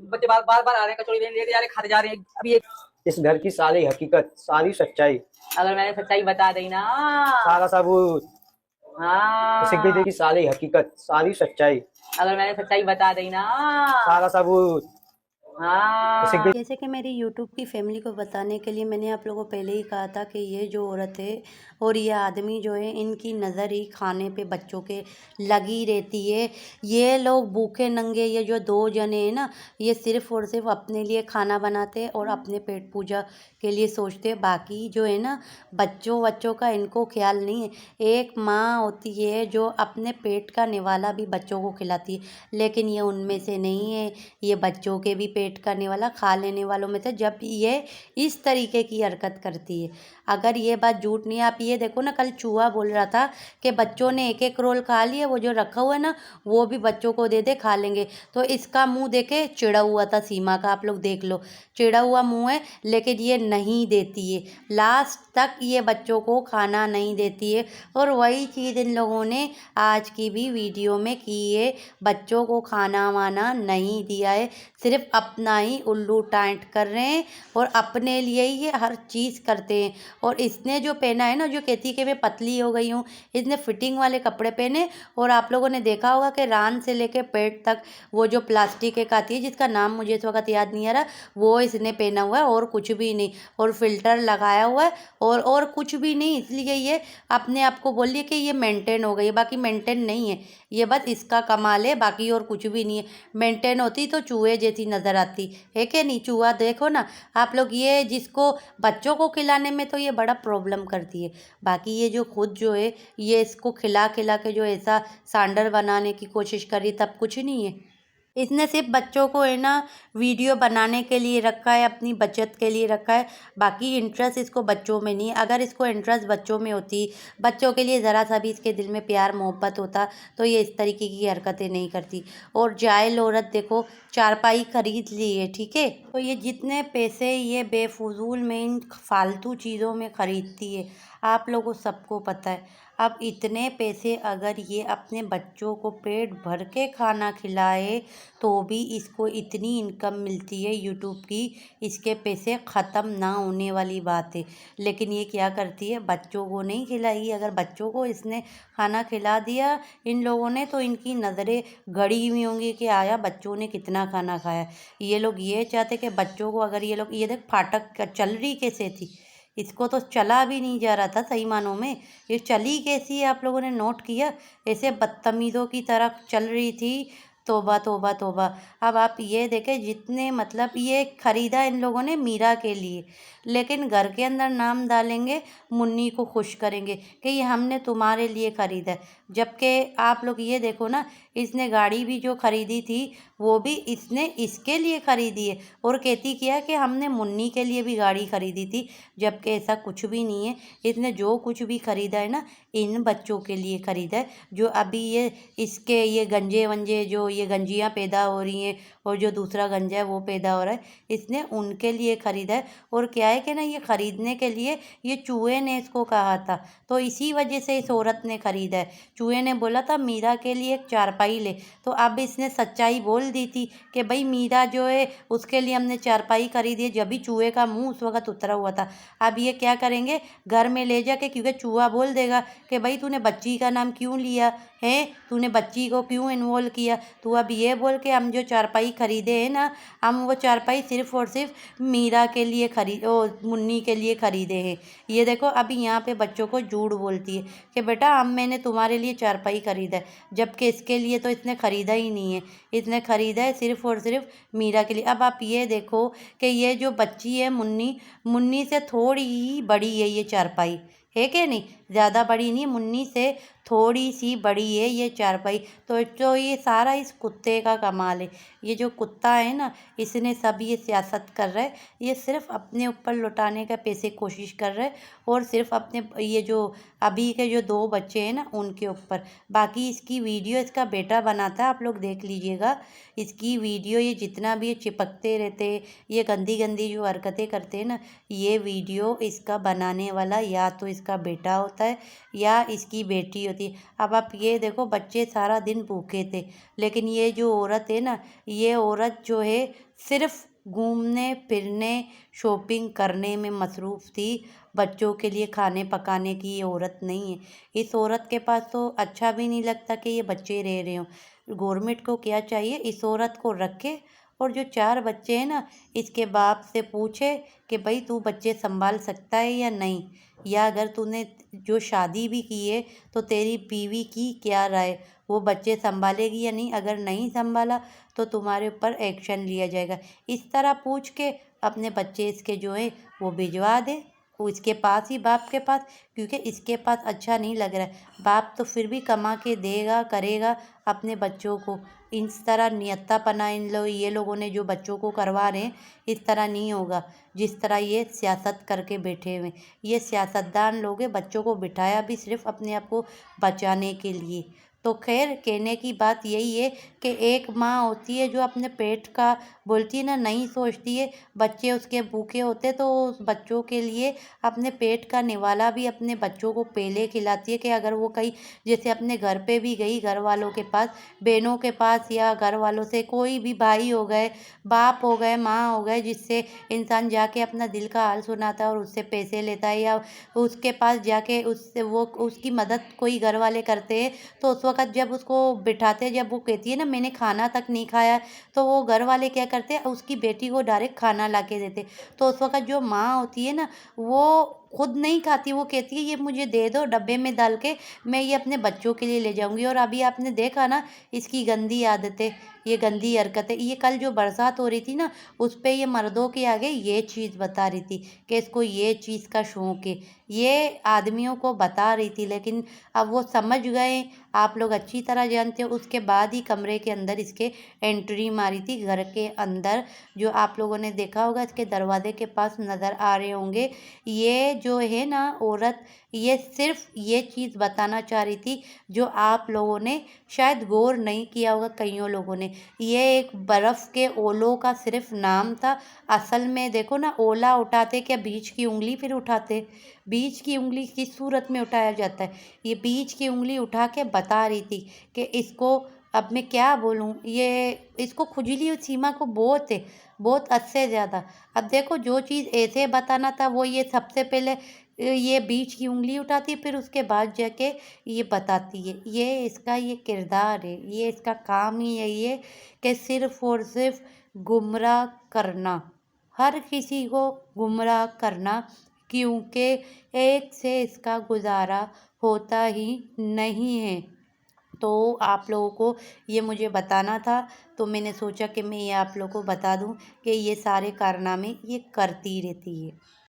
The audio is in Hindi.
बच्चे बार बार बार आ रहे हैं, कचौड़ी लेते जा रहे हैं, खाते जा रहे हैं। अभी एक इस घर की सारी हकीकत, सारी सच्चाई, अगर मैंने सच्चाई बता दी ना। सारा सबूत। इस हाँ, वीडियो की सारी हकीकत, सारी सच्चाई, अगर मैंने सच्चाई बता दी ना। सारा सबूत। इस हाँ, जैसे कि मेरी यूट्यूब की फैमिली को बताने के लिए मैंने आप लोगों को पहले ही कहा था कि ये जो औरत है और ये आदमी जो है, इनकी नज़र ही खाने पे बच्चों के लगी रहती है। ये लोग भूखे नंगे, ये जो दो जने हैं ना, ये सिर्फ़ और सिर्फ अपने लिए खाना बनाते हैं और अपने पेट पूजा के लिए सोचते हैं। बाकी जो है ना, बच्चों बच्चों का इनको ख्याल नहीं है। एक माँ होती है जो अपने पेट का निवाला भी बच्चों को खिलाती है, लेकिन ये उनमें से नहीं है। ये बच्चों के भी पेट करने वाला, खा लेने वालों में से, जब ये इस तरीके की हरकत करती है। अगर ये बात झूठ नहीं है, आप ये देखो ना, कल चूहा बोल रहा था कि बच्चों ने एक एक रोल खा लिया, वो जो रखा हुआ है ना, वो भी बच्चों को दे दे, खा लेंगे। तो इसका मुंह देखे चिड़ा हुआ था सीमा का, आप लोग देख लो, चिड़ा हुआ मुंह है, लेकिन ये नहीं देती है। लास्ट तक ये बच्चों को खाना नहीं देती है। और वही चीज़ इन लोगों ने आज की भी वीडियो में की है। बच्चों को खाना वाना नहीं दिया है, सिर्फ अपना ही उल्लू टाइट कर रहे हैं और अपने लिए ही ये हर चीज़ करते हैं। और इसने जो पहना है ना, जो कहती कि मैं पतली हो गई हूँ, इसने फिटिंग वाले कपड़े पहने। और आप लोगों ने देखा होगा कि रान से लेके पेट तक वो जो प्लास्टिक एक आती है, जिसका नाम मुझे इस वक्त याद नहीं आ रहा, वो इसने पहना हुआ है, और कुछ भी नहीं। और फिल्टर लगाया हुआ है, और कुछ भी नहीं। इसलिए ये अपने आप को बोलिए कि ये मेंटेन हो गई है, बाकी मेंटेन नहीं है। ये बस इसका कमाल है, बाकी और कुछ भी नहीं है। मेंटेन होती तो चूहे जैसी नज़र आती है कि नहीं। चूहा देखो ना आप लोग, ये जिसको बच्चों को खिलाने में तो ये बड़ा प्रॉब्लम करती है, बाकी ये जो खुद जो है, ये इसको खिला खिला के जो ऐसा सांडर बनाने की कोशिश करी, तब कुछ नहीं है। इसने सिर्फ बच्चों को है ना वीडियो बनाने के लिए रखा है, अपनी बचत के लिए रखा है। बाकी इंटरेस्ट इसको बच्चों में नहीं है। अगर इसको इंटरेस्ट बच्चों में होती, बच्चों के लिए ज़रा सा भी इसके दिल में प्यार मोहब्बत होता, तो ये इस तरीके की हरकतें नहीं करती। और जाहिल औरत देखो, चारपाई खरीद ली है, ठीक है, तो ये जितने पैसे ये बेफजूल में इन फालतू चीज़ों में ख़रीदती है, आप लोगों सबको पता है। अब इतने पैसे अगर ये अपने बच्चों को पेट भर के खाना खिलाए, तो भी इसको इतनी इनकम मिलती है यूट्यूब की, इसके पैसे ख़त्म ना होने वाली बात है। लेकिन ये क्या करती है, बच्चों को नहीं खिलाई। अगर बच्चों को इसने खाना खिला दिया इन लोगों ने, तो इनकी नज़रें गड़ी हुई होंगी कि आया बच्चों ने कितना खाना खाया। ये लोग ये चाहते कि बच्चों को, अगर ये लोग, ये देख फाटक चल रही कैसे थी, इसको तो चला भी नहीं जा रहा था सही मानों में। ये चली कैसी है, आप लोगों ने नोट किया? ऐसे बदतमीज़ों की तरह चल रही थी। तौबा तौबा तौबा। अब आप ये देखें, जितने मतलब ये ख़रीदा इन लोगों ने मीरा के लिए, लेकिन घर के अंदर नाम डालेंगे, मुन्नी को खुश करेंगे कि ये हमने तुम्हारे लिए ख़रीदा है। जबकि आप लोग ये देखो ना, इसने गाड़ी भी जो ख़रीदी थी, वो भी इसने इसके लिए ख़रीदी है, और कहती क्या कि हमने मुन्नी के लिए भी गाड़ी ख़रीदी थी। जबकि ऐसा कुछ भी नहीं है। इसने जो कुछ भी ख़रीदा है ना, इन बच्चों के लिए ख़रीदा है। जो अभी ये इसके ये गंजे वंजे, जो ये गंजियाँ पैदा हो रही हैं और जो दूसरा गंजा है वो पैदा हो रहा है, इसने उनके लिए ख़रीदा है। और क्या है कि ना, ये ख़रीदने के लिए ये चूहे ने इसको कहा था, तो इसी वजह से इस औरत ने ख़रीदा है। चूहे ने बोला था मीरा के लिए एक चारपाई ले, तो अब इसने सच्चाई बोल दी थी कि भाई मीरा जो है उसके लिए हमने चारपाई खरीदी है, जब भी चूहे का मुंह उस वक्त उतरा हुआ था। अब ये क्या करेंगे, घर में ले जाके, क्योंकि चूहा बोल देगा कि भाई तूने बच्ची का नाम क्यों लिया है, तूने बच्ची को क्यों इन्वॉल्व किया। तू अब ये बोल के हम जो चारपाई खरीदे हैं ना, हम वो चारपाई सिर्फ और सिर्फ मीरा के लिए मुन्नी के लिए खरीदे हैं। ये देखो, अभी यहाँ पे बच्चों को झूठ बोलती है कि बेटा हम मैंने तुम्हारे लिए चारपाई खरीदा है, जबकि इसके लिए तो इसने ख़रीदा ही नहीं है। इसने ख़रीदा है सिर्फ और सिर्फ मीरा के लिए। अब आप ये देखो कि ये जो बच्ची है मुन्नी, मुन्नी से थोड़ी ही बड़ी है ये चारपाई, है कि नहीं, ज़्यादा बड़ी नहीं, मुन्नी से थोड़ी सी बड़ी है ये चारपाई। तो ये सारा इस कुत्ते का कमाल है। ये जो कुत्ता है ना, इसने सब ये सियासत कर रहा है, ये सिर्फ अपने ऊपर लुटाने का पैसे कोशिश कर रहा है, और सिर्फ अपने ये जो अभी के जो दो बच्चे हैं ना उनके ऊपर। बाकी इसकी वीडियो इसका बेटा बनाता है, आप लोग देख लीजिएगा इसकी वीडियो। ये जितना भी ये चिपकते रहते, ये गंदी गंदी जो हरकतें करते हैं ना, ये वीडियो इसका बनाने वाला या तो इसका बेटा होता होता है या इसकी बेटी होती है। अब आप ये देखो, बच्चे सारा दिन भूखे थे, लेकिन ये जो औरत है ना, ये औरत जो है सिर्फ घूमने फिरने शॉपिंग करने में मसरूफ़ थी। बच्चों के लिए खाने पकाने की ये औरत नहीं है। इस औरत के पास तो अच्छा भी नहीं लगता कि ये बच्चे रह रहे हों। गवर्नमेंट को क्या चाहिए, इस औरत को रखे और जो 4 बच्चे हैं ना, इसके बाप से पूछे कि भाई तू बच्चे संभाल सकता है या नहीं, या अगर तूने जो शादी भी की है तो तेरी बीवी की क्या राय, वो बच्चे संभालेगी या नहीं, अगर नहीं संभाला तो तुम्हारे ऊपर एक्शन लिया जाएगा। इस तरह पूछ के अपने बच्चे इसके जो है वो भिजवा दे वो इसके पास ही, बाप के पास, क्योंकि इसके पास अच्छा नहीं लग रहा है। बाप तो फिर भी कमा के देगा करेगा अपने बच्चों को। इस तरह नियत्तापना ये लोगों ने जो बच्चों को करवा रहे हैं, इस तरह नहीं होगा जिस तरह ये सियासत करके बैठे हुए। ये सियासतदान लोग हैं, बच्चों को बिठाया भी सिर्फ अपने आप को बचाने के लिए। तो खैर, कहने की बात यही है कि एक माँ होती है जो अपने पेट का बोलती है ना, नहीं सोचती है। बच्चे उसके भूखे होते तो उस बच्चों के लिए अपने पेट का निवाला भी अपने बच्चों को पहले खिलाती है कि अगर वो कहीं जैसे अपने घर पे भी गई, घर वालों के पास, बहनों के पास, या घर वालों से, कोई भी भाई हो गए, बाप हो गए, माँ हो गए, जिससे इंसान जाके अपना दिल का हाल सुनाता है और उससे पैसे लेता है, या उसके पास जाके उससे वो उसकी मदद कोई घर वाले करते हैं, तो उस वक़्त जब उसको बिठाते, जब वो कहती है ना मैंने खाना तक नहीं खाया, तो वो घर वाले क्या करते हैं, उसकी बेटी को डायरेक्ट खाना ला के देते। तो उस वक़्त जो माँ होती है ना, वो खुद नहीं खाती, वो कहती है ये मुझे दे दो डब्बे में डाल के, मैं ये अपने बच्चों के लिए ले जाऊंगी। और अभी आपने देखा ना इसकी गंदी आदतें, ये गंदी हरकतें, ये कल जो बरसात हो रही थी ना, उस पे ये मर्दों के आगे ये चीज़ बता रही थी कि इसको ये चीज़ का शौक है, ये आदमियों को बता रही थी। लेकिन अब वो समझ गए, आप लोग अच्छी तरह जानते हो। उसके बाद ही कमरे के अंदर इसके एंट्री मारी थी, घर के अंदर, जो आप लोगों ने देखा होगा इसके दरवाजे के पास नज़र आ रहे होंगे। ये जो है ना औरत, ये सिर्फ ये चीज़ बताना चाह रही थी जो आप लोगों ने शायद गौर नहीं किया होगा, कईयों लोगों ने। ये एक बर्फ़ के ओलों का सिर्फ नाम था। असल में देखो ना, ओला उठाते क्या बीच की उंगली फिर उठाते, बीच की उंगली किस सूरत में उठाया जाता है, ये बीच की उंगली उठा के बता रही थी कि इसको, अब मैं क्या बोलूँ, ये इसको खुजली और सीमा को बहुत है, बहुत हद से ज़्यादा। अब देखो, जो चीज़ ऐसे बताना था वो ये सबसे पहले ये बीच की उंगली उठाती है, फिर उसके बाद जाके ये बताती है। ये इसका ये किरदार है, ये इसका काम ही यही है कि सिर्फ और सिर्फ गुमराह करना, हर किसी को गुमराह करना, क्योंकि एक से इसका गुजारा होता ही नहीं है। तो आप लोगों को ये मुझे बताना था, तो मैंने सोचा कि मैं ये आप लोगों को बता दूं कि ये सारे कारनामे ये करती रहती है।